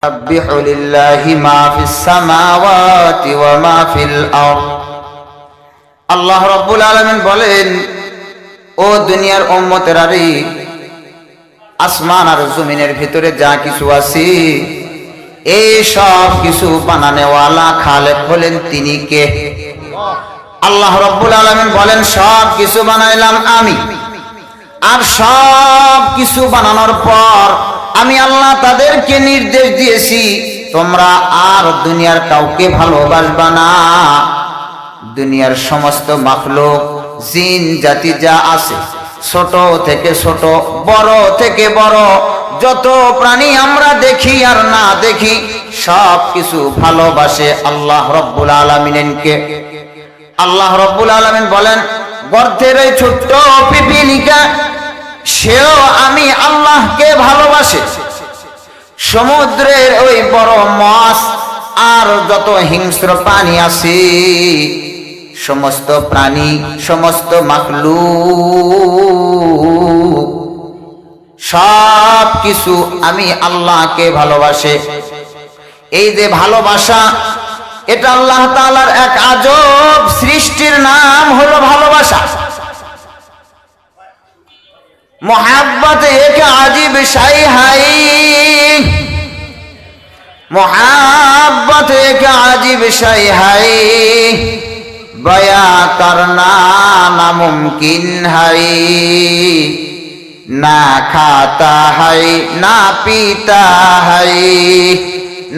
يسبح لله ما في السماوات وما في الأرض আল্লাহ রাব্বুল আলামিন বলেন, ও দুনিয়ার উম্মতেরা রে, আসমান আর জমিনের ভিতরে যা কিছু আছে এই সব কিছু বানানেওয়ালা খালেক হলেন তিনি কে? আল্লাহ রাব্বুল আলামিন বলেন, সব কিছু বানাইলাম আমি, আর সব কিছু বানানোর পর আমি আল্লাহ তাদেরকে নির্দেশ দিয়েছি, তোমরা আর দুনিয়ার কাউকে ভালোবাসবা না। দুনিয়ার সমস্ত মাখলুক জিন জাতি যা আছে, ছোট থেকে ছোট, বড় থেকে বড়, যত প্রাণী আমরা দেখি আর না দেখি, সব কিছু ভালোবাসে আল্লাহ রাব্বুল আলামিনকে। আল্লাহ রাব্বুল আলামিন বলেন, গর্তের ওই ছোট্ট পিপিলিকা সেও আমি আল্লাহকে ভালোবাসে। সমুদ্রের ওই বড় মাছ আর যত হিংস্র প্রাণী আছে, সমস্ত প্রাণী, সমস্ত মাখলুক সব কিছু আমি আল্লাহকে ভালোবাসে। এই যে ভালোবাসা, এটা আল্লাহ তাআলার এক আজব সৃষ্টির নাম হলো ভালোবাসা। मोहब्बत एक अजीब शाय है, मोहब्बत एक अजीब शाय है, बया करना नामुमकिन है, ना खाता है ना पीता है,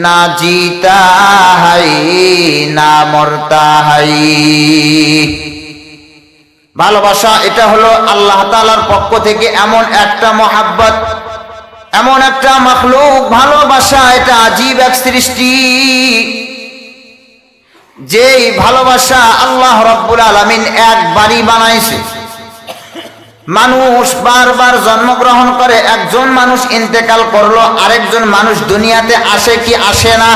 ना जीता है ना मरता है। ভালোবাসা এটা হলো আল্লাহ তাআলার পক্ষ থেকে এমন একটা মহাব্বত, এমন একটা মাখলুক। ভালোবাসা এটা আজীব এক সৃষ্টি, যেই ভালোবাসা আল্লাহ রাব্বুল আলামিন একবারই বানাইছে। মানুষ বারবার জন্মগ্রহণ করে, একজন মানুষ ইন্তেকাল করলো, আরেকজন মানুষ দুনিয়াতে আসে কি আসে না?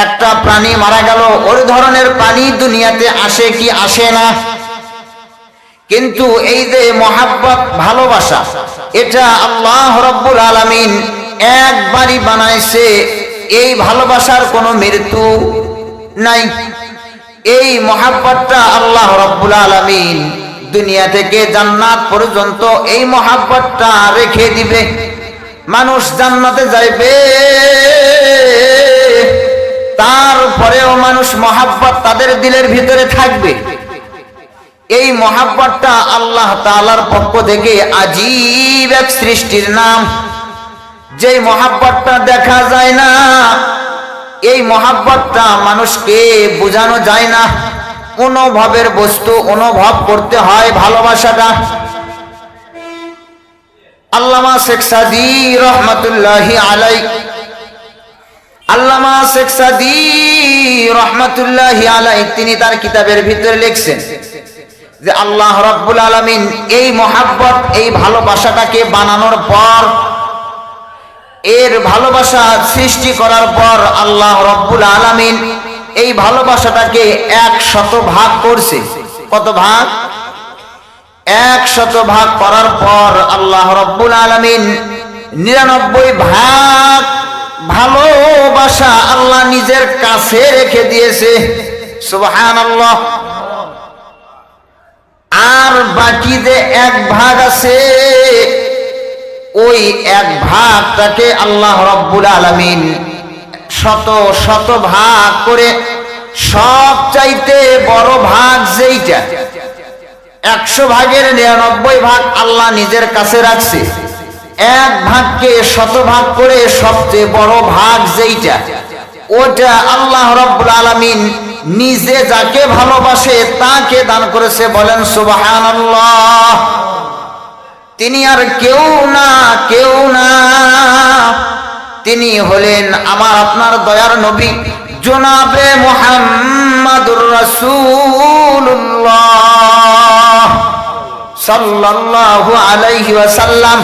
একটা প্রাণী মারা গেল, ওই ধরনের প্রাণী দুনিয়াতে আসে কি আসে না? কিন্তু এই যে মহাব্বত, ভালোবাসা, এটা আল্লাহ রাব্বুল আলামিন একবারই বানাইছে। এই ভালোবাসার কোনো মৃত্যু নাই। এই মহাব্বতটা আল্লাহ রাব্বুল আলামিন দুনিয়া থেকে জান্নাত পর্যন্ত এই মহাব্বতটা রেখে দিবে। মানুষ জান্নাতে যাইবে, তারপরেও মানুষ মহাব্বত তাদের দিলের ভিতরে থাকবে। এই মহাব্বতটা আল্লাহ তাআলার পক্ষ থেকে আজীব এক সৃষ্টির নাম, যেই মহাব্বতটা দেখা যায় না। এই মহাব্বতটা মানুষকে বোঝানো যায় না, অনুভবের বস্তু, অনুভব করতে হয় ভালোবাসাটা। আল্লামা শেখ সাদী রহমাতুল্লাহি আলাইহি, আল্লামা শেখ সাদী রহমাতুল্লাহি আলাইহি তিনি তার কিতাবের ভিতরে লিখছেন যে আল্লাহ রাব্বুল আলামিন এই মহাব্বত, এই ভালোবাসাটাকে বানানোর পর, এর ভালোবাসা সৃষ্টি করার পর আল্লাহ রাব্বুল আলামিন এই ভালোবাসাটাকে 100 ভাগ করছে। কত ভাগ? 100 ভাগ করার পর আল্লাহ রাব্বুল আলামিন 99 ভাগ ভালোবাসা আল্লাহ নিজের কাছে রেখে দিয়েছে। সুবহানাল্লাহ। আর বাকি যে 1 ভাগ আছে, ওই 1 ভাগটাকে আল্লাহ রাব্বুল আলামিন শত ভাগ করে সবচাইতে বড় ভাগ যেইটা, 100 ভাগের 99 ভাগ আল্লাহ নিজের কাছে রাখছে। 1 ভাগকে 100 ভাগ করে সবচেয়ে বড় ভাগ যেইটা, ওটা আল্লাহ রাব্বুল আলামিন নিজে যাকে ভালোবাসে তাকে দান করেছে। বলেন সুবহানাল্লাহ। তিনি আর কেউ না, কেউ না, তিনি হলেন আমার আপনার দয়ার নবী জনাবে মুহাম্মাদুর রাসূলুল্লাহ সাল্লাল্লাহু আলাইহি ওয়াসাল্লাম।